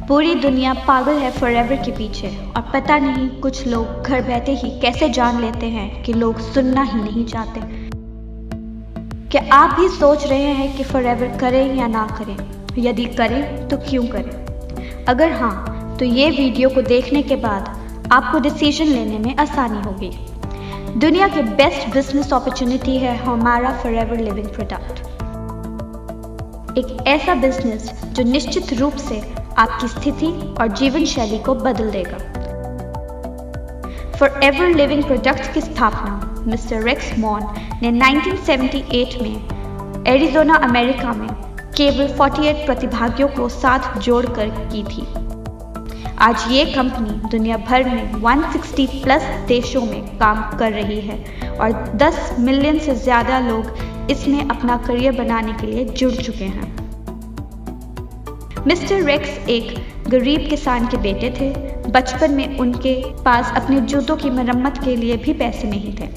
पूरी दुनिया पागल है फॉरएवर के पीछे और पता नहीं कुछ लोग घर बैठे ही कैसे जान लेते हैं कि लोग सुनना ही नहीं चाहते। क्या आप भी सोच रहे हैं कि फॉरएवर करें या ना करें? यदि करें तो क्यों करें? अगर हाँ, तो ये वीडियो को देखने के बाद आपको डिसीजन लेने में आसानी होगी। दुनिया के बेस्ट बिजनेस अपॉर्चुनिटी है हमारा फॉरएवर लिविंग प्रोडक्ट। एक ऐसा बिजनेस जो निश्चित रूप से आपकी स्थिति और जीवन शैली को बदल देगा। फॉरएवर लिविंग प्रोडक्ट्स की स्थापना मिस्टर रेक्स मॉन ने 1978 में एरिज़ोना अमेरिका में केवल 48 प्रतिभागियों को साथ जोड़कर की थी। आज ये कंपनी दुनिया भर में 160 प्लस देशों में काम कर रही है और 10 मिलियन से ज़्यादा लोग इसमें अपना करियर बनाने के लिए जुड़ चुके हैं। मिस्टर रेक्स एक गरीब किसान के बेटे थे। बचपन में उनके पास अपने जूतों की मरम्मत के लिए भी पैसे नहीं थे।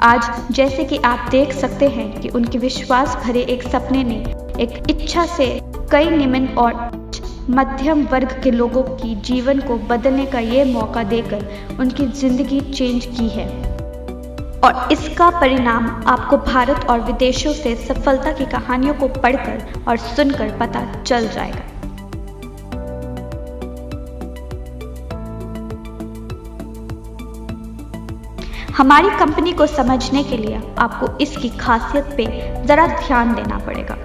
आज जैसे कि आप देख सकते हैं कि उनके विश्वास भरे एक सपने ने एक इच्छा से कई निम्न और मध्यम वर्ग के लोगों की जीवन को बदलने का ये मौका देकर उनकी जिंदगी चेंज की है और इसका परिणाम आपको भारत और विदेशों से सफलता की कहानियों को पढ़कर और सुनकर पता चल जाएगा। हमारी कंपनी को समझने के लिए आपको इसकी खासियत पे जरा ध्यान देना पड़ेगा।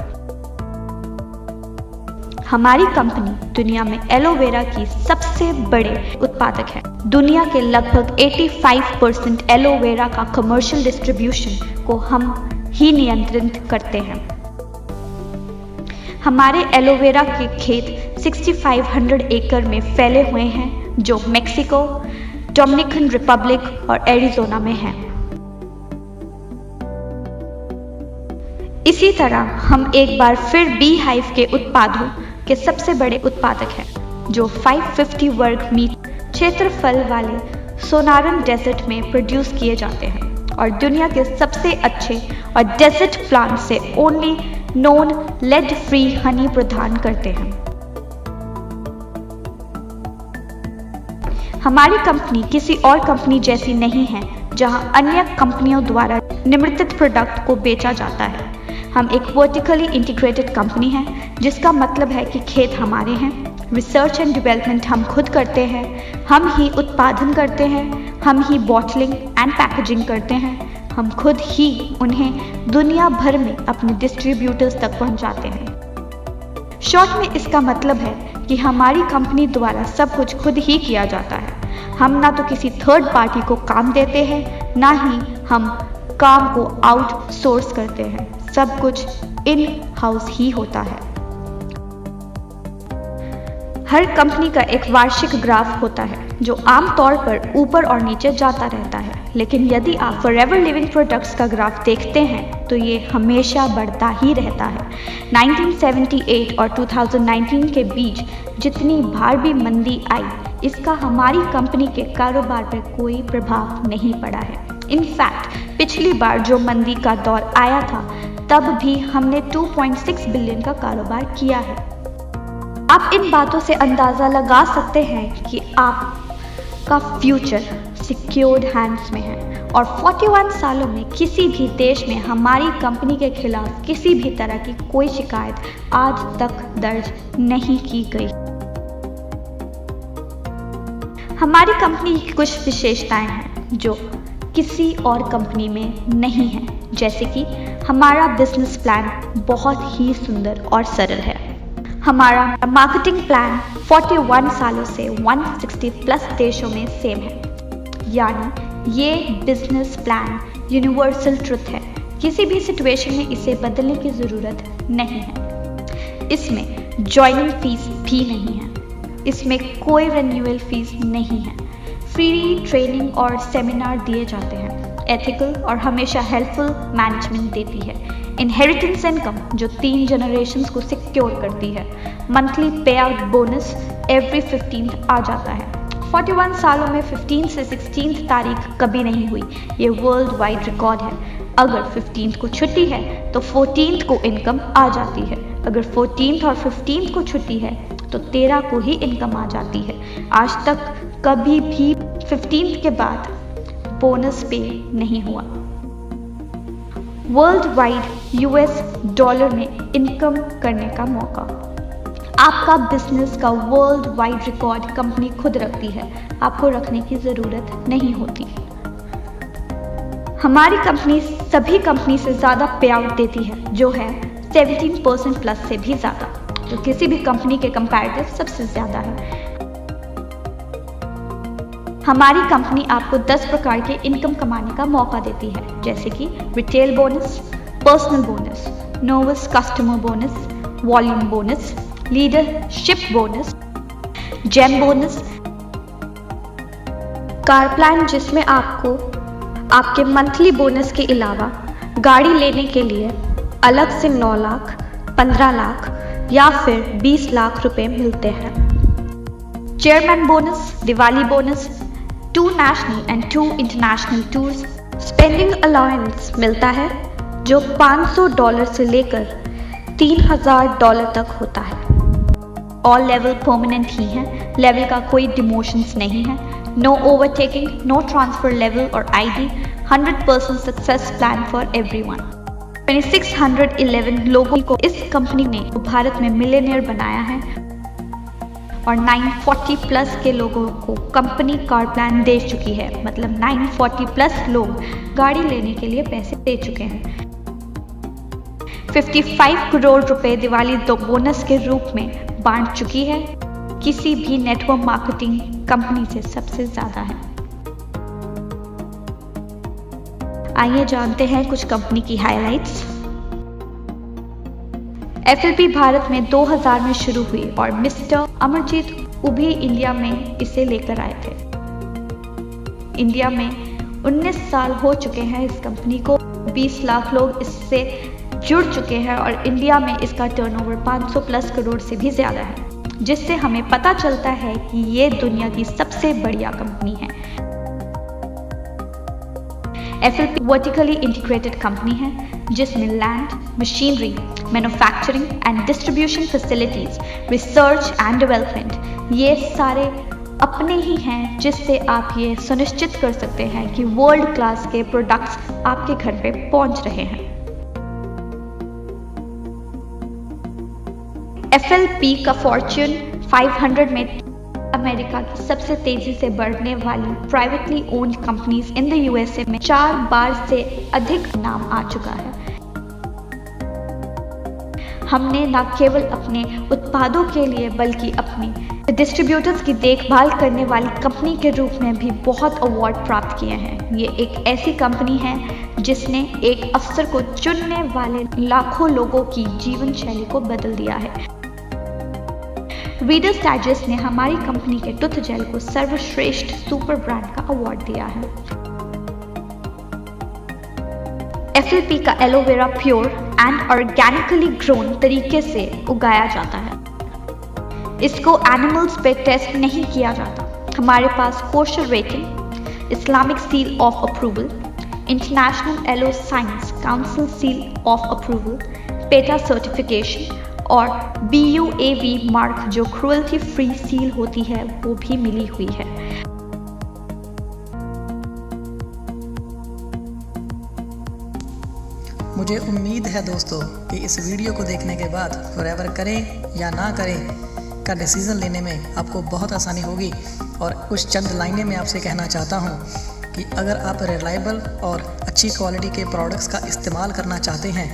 हमारी कंपनी दुनिया में एलोवेरा की सबसे बड़े उत्पादक है। दुनिया के लगभग 85% एलोवेरा का कमर्शियल डिस्ट्रीब्यूशन को हम ही नियंत्रित करते हैं। हमारे एलोवेरा के खेत 6500 एकड़ में फैले हुए हैं जो मेक्सिको, डोमिनिकन रिपब्लिक और एरिज़ोना में हैं। इसी तरह हम एक बार फिर बी हाइव के उत्पादों के सबसे बड़े उत्पादक हैं जो 550 वर्ग मीटर क्षेत्रफल वाले सोनारन डेजर्ट में प्रोड्यूस किए जाते हैं और दुनिया के सबसे अच्छे और डेजर्ट प्लांट से only non lead free honey प्रदान करते हैं। हमारी कंपनी किसी और कंपनी जैसी नहीं है जहां अन्य कंपनियों द्वारा निर्मित प्रोडक्ट को बेचा जाता है। हम एक वर्टिकली इंटीग्रेटेड कंपनी है जिसका मतलब है कि खेत हमारे हैं, रिसर्च एंड डेवलपमेंट हम खुद करते हैं, हम ही उत्पादन करते हैं, हम ही बॉटलिंग एंड पैकेजिंग करते हैं, हम खुद ही उन्हें दुनिया भर में अपने डिस्ट्रीब्यूटर्स तक पहुंचाते हैं। शॉर्ट में इसका मतलब है कि हमारी कंपनी द्वारा सब कुछ खुद ही किया जाता है। हम ना तो किसी थर्ड पार्टी को काम देते हैं, ना ही हम काम को आउटसोर्स करते हैं। सब कुछ इन हाउस ही होता है। हर कंपनी का एक वार्षिक ग्राफ होता है जो आमतौर पर ऊपर और नीचे जाता रहता है, लेकिन यदि आप फॉरएवर लिविंग प्रोडक्ट्स का ग्राफ देखते हैं तो ये हमेशा बढ़ता ही रहता है। 1978 और 2019 के बीच जितनी बार भी मंदी आई, इसका हमारी कंपनी के कारोबार पर कोई प्रभाव नहीं पड़ा है। इनफैक्ट पिछली बार जो मंदी का दौर आया था तब भी हमने 2.6 बिलियन का कारोबार किया है। आप इन बातों से अंदाज़ा लगा सकते हैं कि आपका फ्यूचर सिक्योर्ड हैंड्स में है और 41 सालों में किसी भी देश में हमारी कंपनी के खिलाफ किसी भी तरह की कोई शिकायत आज तक दर्ज नहीं की गई। हमारी कंपनी की कुछ विशेषताएं हैं जो किसी और कंपनी में नहीं है, जैसे कि हमारा बिजनेस प्लान बहुत ही सुंदर और सरल है। हमारा मार्केटिंग प्लान 41 सालों से 160 प्लस देशों में सेम है, यानी ये बिजनेस प्लान यूनिवर्सल ट्रुथ है। किसी भी सिचुएशन में इसे बदलने की ज़रूरत नहीं है। इसमें ज्वाइनिंग फीस भी नहीं है, इसमें कोई रिन्यूअल फीस नहीं है। फ्री ट्रेनिंग और सेमिनार दिए जाते हैं। एथिकल और हमेशा हेल्पफुल मैनेजमेंट देती है। इनहेरिटेंस इनकम जो 3 जनरेशन्स को सिक्योर करती है। मंथली पे आउट बोनस एवरी 15th आ जाता है। 41 सालों में 15 से 16 तारीख कभी नहीं हुई, ये वर्ल्ड वाइड रिकॉर्ड है। अगर 15th को छुट्टी है तो 14th को इनकम आ जाती है। अगर 14th और 15th को छुट्टी है तो 13 को ही इनकम आ जाती है। आज तक कभी भी 15th के बाद बोनस पे नहीं हुआ। वर्ल्ड वाइड US डॉलर में इनकम करने का मौका। आपका बिजनेस का वर्ल्ड वाइड रिकॉर्ड कंपनी खुद रखती है, आपको रखने की ज़रूरत नहीं होती। हमारी कंपनी सभी कंपनी से ज़्यादा पे आउट देती है, जो है 17% प्लस से भी ज़्यादा, तो किसी भी कंपनी के कंपैरेटिव सबसे ज़्यादा है। हमारी कंपनी आपको 10 प्रकार के इनकम कमाने का मौका देती है, जैसे कि retail bonus, personal bonus, novice customer bonus, volume bonus, leadership bonus, gem bonus, car plan जिसमें आपको आपके मंथली बोनस के अलावा गाड़ी लेने के लिए अलग से 9 लाख, 15 लाख या फिर 20 लाख रुपए मिलते हैं। Chairman bonus, Diwali bonus, 2 national and 2 international tours, spending allowance मिलता है जो $500 से लेकर $3000 तक होता है। ऑल लेवल परमानेंट ही है, लेवल का कोई डिमोशंस नहीं है, no overtaking, no transfer level और ID, 100% success plan for everyone. 2611 लोगों को इस कंपनी ने भारत में मिलियनेयर बनाया है और 940 प्लस के लोगों को कंपनी कार प्लान दे चुकी है, मतलब 940 प्लस लोग गाड़ी लेने के लिए पैसे दे चुके हैं। 55 करोड़ रुपए दिवाली बोनस के रूप में बांट चुकी है, किसी भी नेटवर्क मार्केटिंग कंपनी से सबसे ज्यादा है। आइए जानते हैं कुछ कंपनी की हाइलाइट्स। FLP भारत में 2000 में शुरू हुई और मिस्टर अमरजीत उभी इंडिया में इसे लेकर आए थे। इंडिया में 19 साल हो चुके हैं इस कंपनी को, 20 लाख लोग इससे जुड़ चुके हैं और इंडिया में इसका टर्नओवर 500 प्लस करोड़ से भी ज़्यादा है, जिससे हमें पता चलता है कि ये दुनिया की सबसे बढ़िया कंपनी है। FLP वर्टिकली इंटीग्रेटेड कंपनी है जिसमें land, machinery, manufacturing and distribution facilities, research and development ये सारे अपने ही हैं, जिससे आप ये सुनिश्चित कर सकते हैं कि वर्ल्ड क्लास के प्रोडक्ट्स आपके घर पे पहुंच रहे हैं। FLP का फॉर्च्यून 500 में अमेरिका की सबसे तेजी से बढ़ने वाली privately owned companies in the USA में 4 बार से अधिक नाम आ चुका है। हमने न केवल अपने उत्पादों के लिए बल्कि अपने डिस्ट्रीब्यूटर्स की देखभाल करने वाली कंपनी के रूप में भी बहुत अवार्ड प्राप्त किए हैं। ये एक ऐसी कंपनी है जिसने एक अफसर को चुनने वाले लाखों लोगों की जीवन शैली को बदल दिया है। रीडर्स डाइजेस्ट ने हमारी कंपनी के टूथ जेल को सर्वश्रेष्ठ सुपर ब्रांड का अवार्ड दिया है। FLP का aloe vera pure and organically grown तरीके से उगाया जाता है। इसको एनिमल्स पे टेस्ट नहीं किया जाता। हमारे पास kosher rating, Islamic seal of approval, international aloe science council seal of approval, PETA certification और BUAV मार्क जो क्रुएल्टी फ्री सील होती है वो भी मिली हुई है। मुझे उम्मीद है दोस्तों कि इस वीडियो को देखने के बाद फॉरएवर करें या ना करें का डिसीज़न लेने में आपको बहुत आसानी होगी। और कुछ चंद लाइनें मैं आपसे कहना चाहता हूँ कि अगर आप रिलायबल और अच्छी क्वालिटी के प्रोडक्ट्स का इस्तेमाल करना चाहते हैं,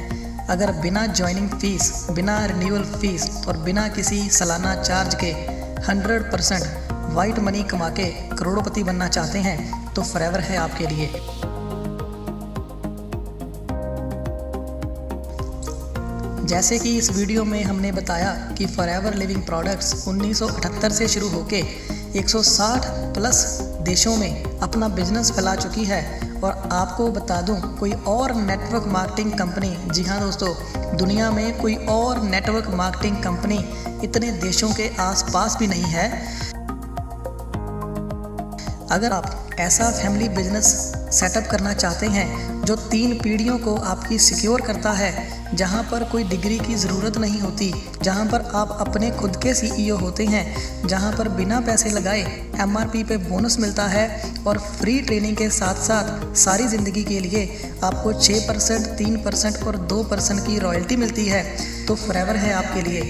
अगर बिना ज्वाइनिंग फ़ीस, बिना रिन्यूअल फ़ीस और बिना किसी सालाना चार्ज के 100% वाइट मनी कमा के करोड़पति बनना चाहते हैं तो फॉरएवर है आपके लिए। जैसे कि इस वीडियो में हमने बताया कि फॉरएवर लिविंग प्रोडक्ट्स 1978 से शुरू होके 160 प्लस देशों में अपना बिजनेस फैला चुकी है। और आपको बता दूं, कोई और नेटवर्क मार्केटिंग कंपनी, जी हाँ दोस्तों, दुनिया में कोई और नेटवर्क मार्केटिंग कंपनी इतने देशों के आसपास भी नहीं है। अगर आप ऐसा फैमिली बिजनेस सेटअप करना चाहते हैं जो 3 पीढ़ियों को आपकी सिक्योर करता है, जहां पर कोई डिग्री की ज़रूरत नहीं होती, जहां पर आप अपने खुद के CEO होते हैं, जहां पर बिना पैसे लगाए MRP पे बोनस मिलता है और फ्री ट्रेनिंग के साथ साथ सारी ज़िंदगी के लिए आपको 6%, 3% और 2% की रॉयल्टी मिलती है, तो फॉरएवर है आपके लिए।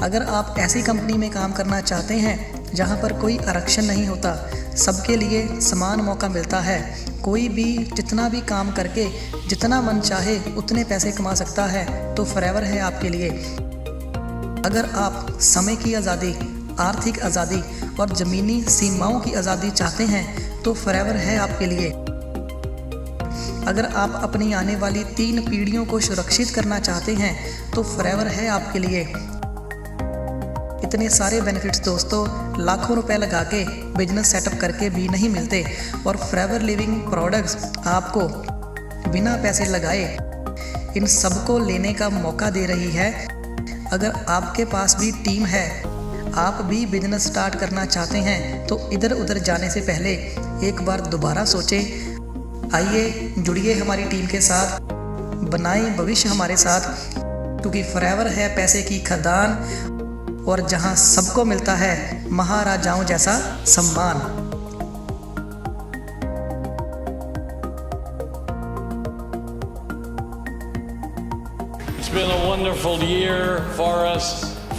अगर आप ऐसी कंपनी में काम करना चाहते हैं जहां पर कोई आरक्षण नहीं होता, सबके लिए समान मौका मिलता है, कोई भी जितना भी काम करके जितना मन चाहे उतने पैसे कमा सकता है, तो फॉरएवर है आपके लिए। अगर आप समय की आज़ादी, आर्थिक आज़ादी और ज़मीनी सीमाओं की आज़ादी चाहते हैं तो फॉरएवर है आपके लिए। अगर आप अपनी आने वाली 3 पीढ़ियों को सुरक्षित करना चाहते हैं तो फॉरएवर है आपके लिए। इतने सारे बेनिफिट्स दोस्तों लाखों रुपए लगा के बिजनेस सेटअप करके भी नहीं मिलते, और फॉरएवर लिविंग प्रोडक्ट्स आपको बिना पैसे लगाए इन सबको लेने का मौका दे रही है। अगर आपके पास भी टीम है, आप भी बिजनेस स्टार्ट करना चाहते हैं, तो इधर उधर जाने से पहले एक बार दोबारा सोचें। आइए जुड़िए हमारी टीम के साथ, बनाएं भविष्य हमारे साथ, क्योंकि फॉरएवर है पैसे की खदान और जहां सबको मिलता है महाराजाओं जैसा सम्मान। It's been a wonderful year for us.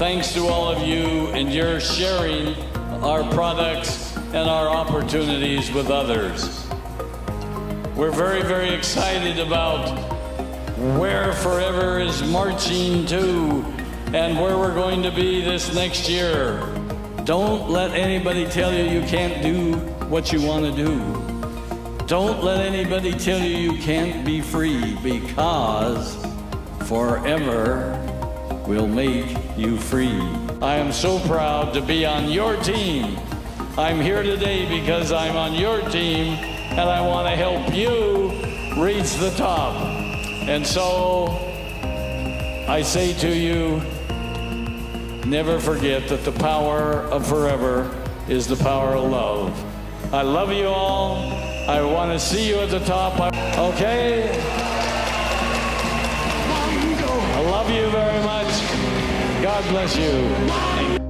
Thanks to all of you and your sharing our products and our opportunities with others. We're very, very excited about where Forever is marching to and where we're going to be this next year. Don't let anybody tell you you can't do what you want to do. Don't let anybody tell you you can't be free, because Forever will make you free. I am so proud to be on your team. I'm here today because I'm on your team and I want to help you reach the top. And so I say to you, never forget that the power of Forever is the power of love. I love you all. I want to see you at the top. Okay? I love you very much. God bless you.